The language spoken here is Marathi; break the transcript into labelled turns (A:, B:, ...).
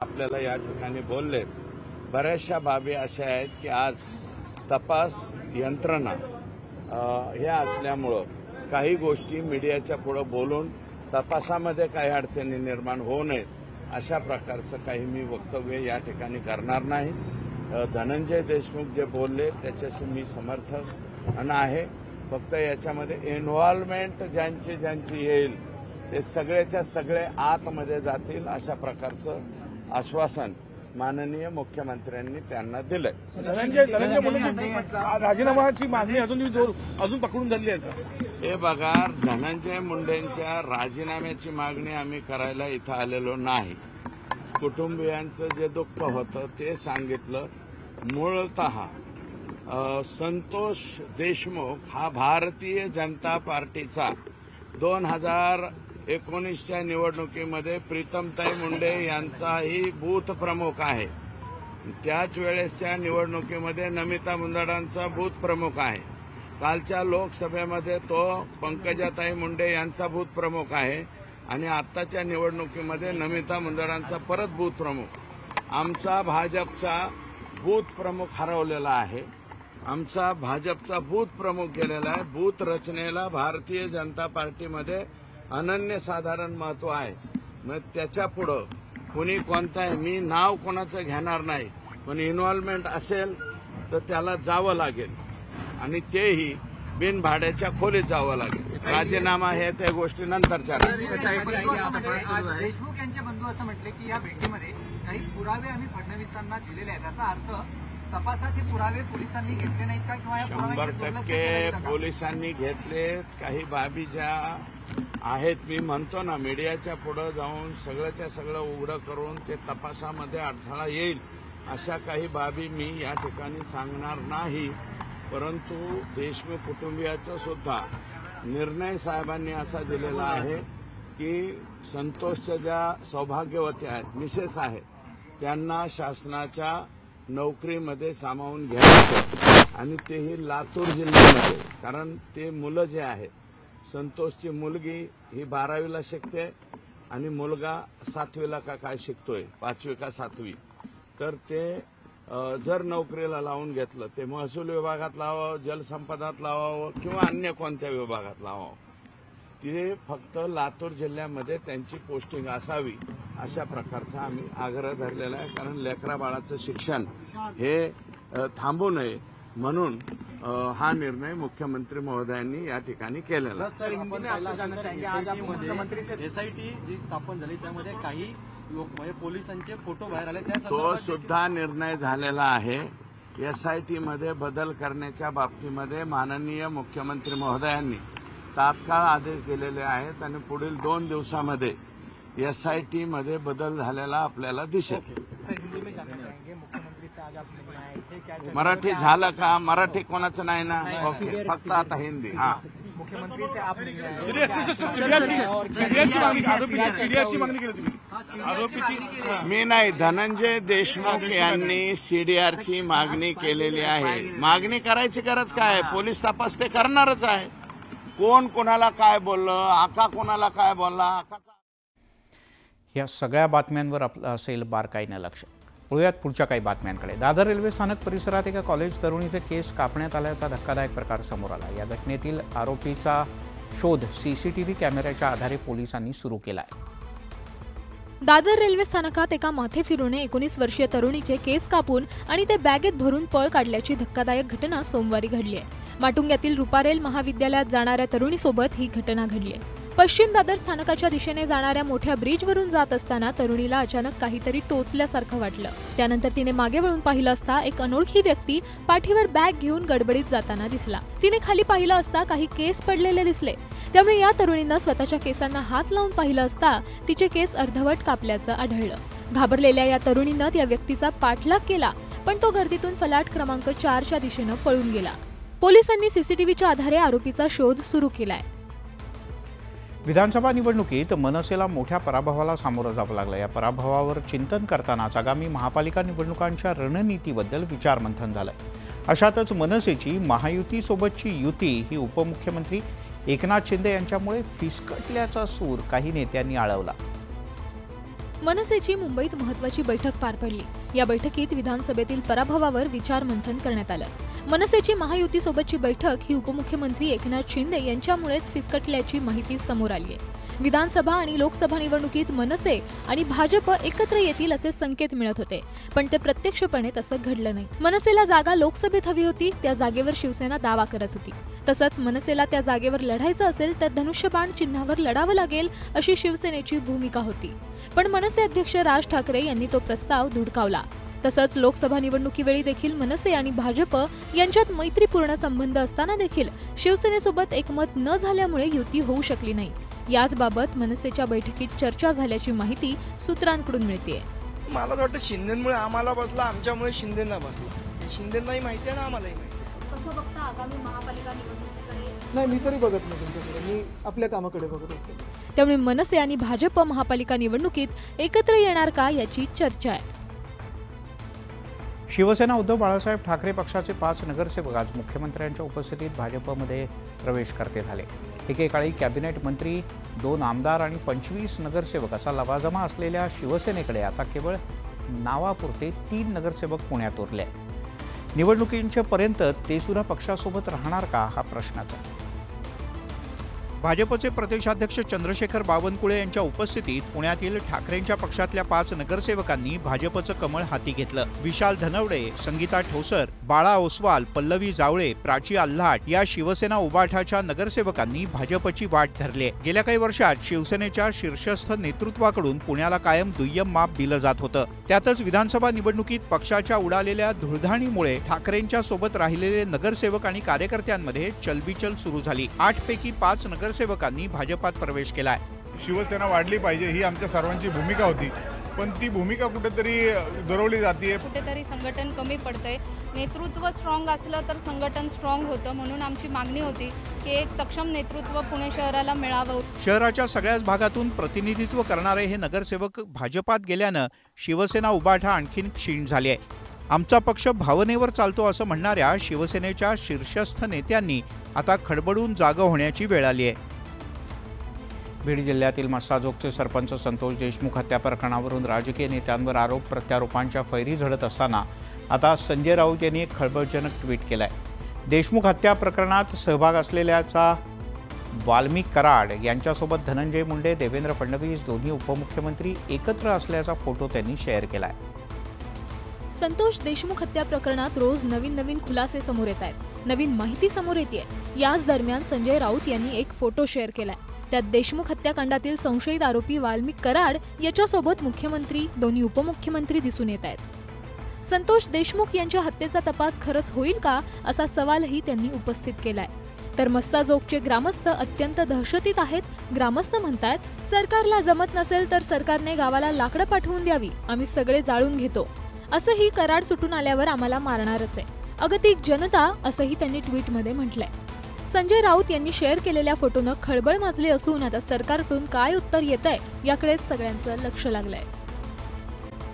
A: आपल्याला या ठिकाणी बोलले। बऱ्याचशा बाबी अशा आहेत की आज तपास यंत्रणा हे असल्यामुळं काही गोष्टी मीडियाच्या पुढे बोलून तपासामध्ये काही अडचणी निर्माण होऊ नयेत अशा प्रकारचं काही मी वक्तव्य या ठिकाणी करणार नाही। धनंजय देशमुख जे बोलले त्याच्याशी मी समर्थन आहे। फक्त याच्यामध्ये इन्व्हॉल्वमेंट ज्यांची येईल ते सगळ्याच्या सगळे आतमध्ये जातील अशा प्रकारचं आश्वासन माननीय मुख्यमंत्र्यांनी त्यांना दिलंय।
B: धनंजय मुंडे राजीनामाची मागणी अजून पकडून धरली आहे।
A: हे बघा, धनंजय मुंडेंच्या राजीनाम्याची मागणी आम्ही करायला इथं आलेलो नाही। कुटुंबियांचं जे दुःख होतं ते सांगितलं। मूळतः संतोष देशमुख हा भारतीय जनता पार्टीचा 2019च्या निवडणुकीमध्ये प्रीतमताई मुंडे यांचाही बूथ प्रमुख आहे। त्याच वेळेसच्या निवडणुकीमध्ये नमिता मुंदडांचा बूथ प्रमुख आहे। कालच्या लोकसभेमध्ये तो पंकजाताई मुंडे यांचा बूथ प्रमुख आहे आणि आत्ताच्या निवडणुकीमध्ये नमिता मुंदडांचा परत बूथ प्रमुख। आमचा भाजपचा बूथ प्रमुख हरवलेला आहे। आमचा भाजपचा बूथ प्रमुख गेलेला आहे। बूथ रचनेला भारतीय जनता पार्टीमध्ये अनन्यसाधारण महत्व आहे। मग त्याच्या पुढं कोणी कोणताही मी नाव कोणाचं घेणार नाही, पण इन्व्हॉल्वमेंट असेल तर त्याला जावं लागेल आणि तेही बिनभाड्याच्या खोलीत जावं लागेल। राजीनामा हे त्या गोष्टी नंतरच्या।
C: देशमुख यांचे बंधू असं म्हटले की या भेटीमध्ये काही पुरावे आम्ही फडणवीसांना दिलेले आहेत। त्याचा अर्थ तपासात हे पुरावे पोलिसांनी घेतले नाहीत का किंवा
A: 100% पोलिसांनी घेतले। काही बाबी ज्या आहेत मी म्हणतो ना मीडियाच्या पुढे जाऊन सगळ्याच्या सगळं उघडं करून ते तपासामध्ये अडथळा येईल अशा काही बाबी मी या ठिकाणी सांगणार नाही। परंतु देशमुख कुटुंबियाचा सुद्धा निर्णय साहेबांनी असा दिलेला आहे की संतोषच्या ज्या सौभाग्यवती आहेत मिसेस आहेत त्यांना शासनाच्या नोकरीमध्ये सामावून घ्यायचं आणि तेही लातूर जिल्ह्यामध्ये। कारण ते मुलं जे आहेत, संतोषची मुलगी ही 12वीला शिकते आणि मुलगा 7वीला का काय शिकतोय, 5वी का 7वी। तर ते जर नोकरीला लावून घेतलं ते महसूल विभागात लावावं, जलसंपदात लावावं किंवा अन्य कोणत्या विभागात लावावं। ते फक्त लातूर जिल्ह्यामध्ये त्यांची पोस्टिंग असावी अशा प्रकारचा आम्ही आग्रह धरलेला आहे। कारण लेकरा बाळाचं शिक्षण हे थांबू नये म्हणून हा निर्णय मुख्यमंत्री महोदयांनी या ठिकाणी केलेला आहे।
D: एसआयटी जी स्थापन झाली त्यामध्ये काही म्हणजे पोलिसांचे फोटो बाहेर आले,
A: तो सुद्धा निर्णय झालेला आहे। एसआयटी मध्ये बदल करण्याच्या बाबतीमध्ये माननीय मुख्यमंत्री महोदयांनी तात्काळ आदेश दिलेले आहेत आणि पुढील 2 दिवसामध्ये एसआयटी मध्ये बदल झालेला आपल्याला दिसेल। मराठी झालं का? मराठी कोणाचं नाही ना? ओके, फक्त आता हिंदी। हाँ,
C: मुख्यमंत्री से आप
A: मी नाही, धनंजय देशमुख यांनी सीडीआरची मागणी केलेली आहे। मागणी करायची गरज काय? पोलीस तपास ते करणारच आहे। कोण कोणाला काय बोललं, आका कोणाला काय बोलला, आकाचा।
E: या सगळ्या बातम्यांवर आपलं असेल बारकाईने लक्ष। वळूयात पुढच्या काही बातम्यांकडे। दादर रेल्वे स्थानक परिसरात एका कॉलेज तरुणीचे केस कापण्यात आल्याचा धक्कादायक प्रकार समोर आला। या घटनेतील आरोपीचा शोध सीसीटीव्ही कॅमेऱ्याच्या आधारे पोलिसांनी सुरू केला आहे।
F: दादर रेल्वे स्थानकात एका माथे फिरूने 19 वर्षीय तरुणीचे केस कापून आणि ते बॅगेत भरून पळ काढल्याची धक्कादायक घटना सोमवारी घडली आहे। माटुंग्यातील रुपारेल महाविद्यालयात जाणाऱ्या तरुणीसोबत ही घटना घडली आहे। पश्चिम दादर स्थानकाच्या दिशेने जाणाऱ्या मोठ्या ब्रिजवरून जात असताना तरुणीला अचानक काहीतरी टोचल्यासारखं वाटलं। त्यानंतर तिने मागे वळून पाहिलं असता एक अनोळखी व्यक्ती पाठीवर बॅग घेऊन गडबडीत जाताना दिसला। तिने खाली पाहिलं असता काही केस पडलेले दिसले। त्यामुळे या तरुणीनं स्वतःच्या केसांना हात लावून पाहिलं असता तिचे केस अर्धवट कापल्याचं आढळलं। घाबरलेल्या या तरुणीनं त्या व्यक्तीचा पाठलाग केला, पण तो गर्दीतून फलाट क्रमांक 4च्या दिशेनं पळून गेला। पोलिसांनी सीसीटीव्हीच्या आधारे आरोपीचा शोध सुरू केलाय।
E: विधानसभा निवडणुकीत मनसेला मोठ्या पराभवाला सामोरं जावं लागलं। या पराभवावर चिंतन करतानाच आगामी महापालिका निवडणुकांच्या रणनीतीबद्दल विचारमंथन झालं। अशातच मनसेची महायुतीसोबतची युती ही उपमुख्यमंत्री एकनाथ शिंदे यांच्यामुळे फिसकटल्याचा सूर काही नेत्यांनी आळवला।
F: मनसेची मुंबईत महत्त्वाची बैठक पार पडली। या बैठकीत विधानसभेतील पराभवावर विचारमंथन करण्यात आलं। मनसेची महायुतीसोबतची बैठक ही उपमुख्यमंत्री एकनाथ शिंदे यांच्यामुळेच फिसकटल्याची माहिती समोर आली आहे। विधानसभा आणि लोकसभा निवडणुकीत मनसे आणि भाजप एकत्र येतील असे संकेत मिळत होते, पण ते प्रत्यक्षपणे तसं घडलं नाही। मनसेला जागा लोकसभेत हवी होती, त्या जागेवर शिवसेना दावा करत होती। तसंच मनसेला त्या जागेवर लढायचं असेल तर धनुष्यबाण चिन्हावर लढावं लागेल अशी शिवसेनेची भूमिका होती, पण मनसे अध्यक्ष राज ठाकरे यांनी तो प्रस्ताव धुडकावला। तसंच लोकसभा निवडणुकीवेळी देखील मनसे आणि भाजप यांच्यात मैत्रीपूर्ण संबंध असताना देखील शिवसेनेसोबत एकमत न झाल्यामुळे युती होऊ शकली नाही। याचबाबत मनसेच्या बैठकीत चर्चा झाल्याची माहिती सूत्रांकडून मिळतेय।
G: मला तर वाटतं शिंदेमुळे आम्हाला बसला, आमच्यामुळे शिंदेंना बसला। शिंदेंनाही माहिती आहे ना, आम्हालाही माहिती आहे।
F: कसं बघता आगामी महापालिका निवडणुकीकडे?
H: नाही, मी तरी बघत नाही तुमच्याकडे, मी आपल्या कामाकडे बघत असते।
F: त्यामुळे मनसे आणि भाजप महापालिका निवडणुकीत एकत्र येणार का याची चर्चा आहे।
E: शिवसेना उद्धव बाळासाहेब ठाकरे पक्षाचे 5 नगरसेवक आज मुख्यमंत्र्यांच्या उपस्थितीत भाजपमध्ये प्रवेश करते झाले। एकेकाळी कॅबिनेट मंत्री, 2 आमदार आणि 25 नगरसेवक असा लवाजमा असलेल्या शिवसेनेकडे आता केवळ नावापुरते 3 नगरसेवक पुण्यात उरले। निवडणुकींच्या पर्यंत ते सुद्धा पक्षासोबत राहणार का हा प्रश्नच आहे। भाजपचे प्रदेशाध्यक्ष चंद्रशेखर बावनकुळे यांच्या उपस्थितीत पुण्यातील ठाकरेंच्या पक्षातल्या 5 नगरसेवकांनी भाजपचं कमळ हाती घेतलं। विशाल धनवडे, संगीता ठोसर, बाळा ओसवाल, पल्लवी जावळे, प्राची आल्हाट या शिवसेना उबाठाच्या नगरसेवकांनी भाजपची वाट धरली। गेल्या काही वर्षात शिवसेनेच्या शीर्षस्थ नेतृत्वाकडून पुण्याला कायम दुय्यम माप दिलं जात होतं। त्यातच विधानसभा निवडणुकीत पक्षाच्या उडालेल्या धुळधाणीमुळे ठाकरेंच्या सोबत राहिलेले नगरसेवक आणि कार्यकर्त्यांमध्ये चलबिचल सुरू झाली। 8 पैकी 5 नगरसेवकांनी भाजपात प्रवेश केलाय।
B: शिवसेना वाढली पाहिजे ही आमच्या सर्वांची भूमिका होती, पण ती भूमिका कुठेतरी दुरावली जाते।
I: कुठेतरी संघटन कमी पडतंय। नेतृत्व स्ट्रॉंग असलं तर संघटन स्ट्रॉंग होतं, म्हणून आमची मागणी होती की एक सक्षम नेतृत्व पुणे शहराला मिळावं।
E: शहराच्या सगळ्याच भागातून प्रतिनिधित्व करणारे हे नगरसेवक भाजपात गेल्यानं शिवसेना उबाठा आणखीन क्षीण झाली आहे। आमचा पक्ष भावनेवर चालतो असं म्हणणाऱ्या शिवसेनेच्या शीर्षस्थ नेत्यांनी आता खडबडून जागा होण्याची वेळ आली आहे। बीड जिल्ह्यातील मस्साजोगचे सरपंच संतोष देशमुख हत्या प्रकरणावरून राजकीय नेत्यांवर आरोप प्रत्यारोपांच्या फैरी झडत असताना आता संजय राऊत यांनी एक खळबळजनक ट्विट केलंय। देशमुख हत्या प्रकरणात सहभाग असलेल्याचा वाल्मिक कराड यांच्यासोबत धनंजय मुंडे, देवेंद्र फडणवीस दोन्ही उपमुख्यमंत्री एकत्र असल्याचा फोटो त्यांनी शेअर केलाय।
F: संतोष देशमुख हत्या प्रकरणात रोज नवीन खुलासे समोर येत आहेत, नवीन माहिती समोर येते। याच दरम्यान संजय राऊत यांनी एक फोटो शेअर केलाय। त्यात देशमुख हत्याकांडातील संशयित आरोपी वाल्मिक कराड याच्यासोबत मुख्यमंत्री, दोन्ही उपमुख्यमंत्री दिसून येत आहेत। संतोष देशमुख यांच्या हत्येचा तपास खरंच होईल का असा सवालही त्यांनी उपस्थित केलाय। तर मस्साजोगचे ग्रामस्थ अत्यंत दहशतीत आहेत। ग्रामस्थ म्हणतात, सरकारला जमत नसेल तर सरकारने गावाला लाकडं पाठवून द्यावी, आम्ही सगळे जाळून घेतो। असंही कराड सुटून आल्यावर आम्हाला मारणारच आहे, अगतिक जनता असंही त्यांनी ट्विटमध्ये म्हटलंय। संजय राऊत यांनी शेअर केलेल्या फोटोनं खळबळ माजली असून आता सरकारकडून काय उत्तर येतंय याकडेच सगळ्यांचं लक्ष लागलंय।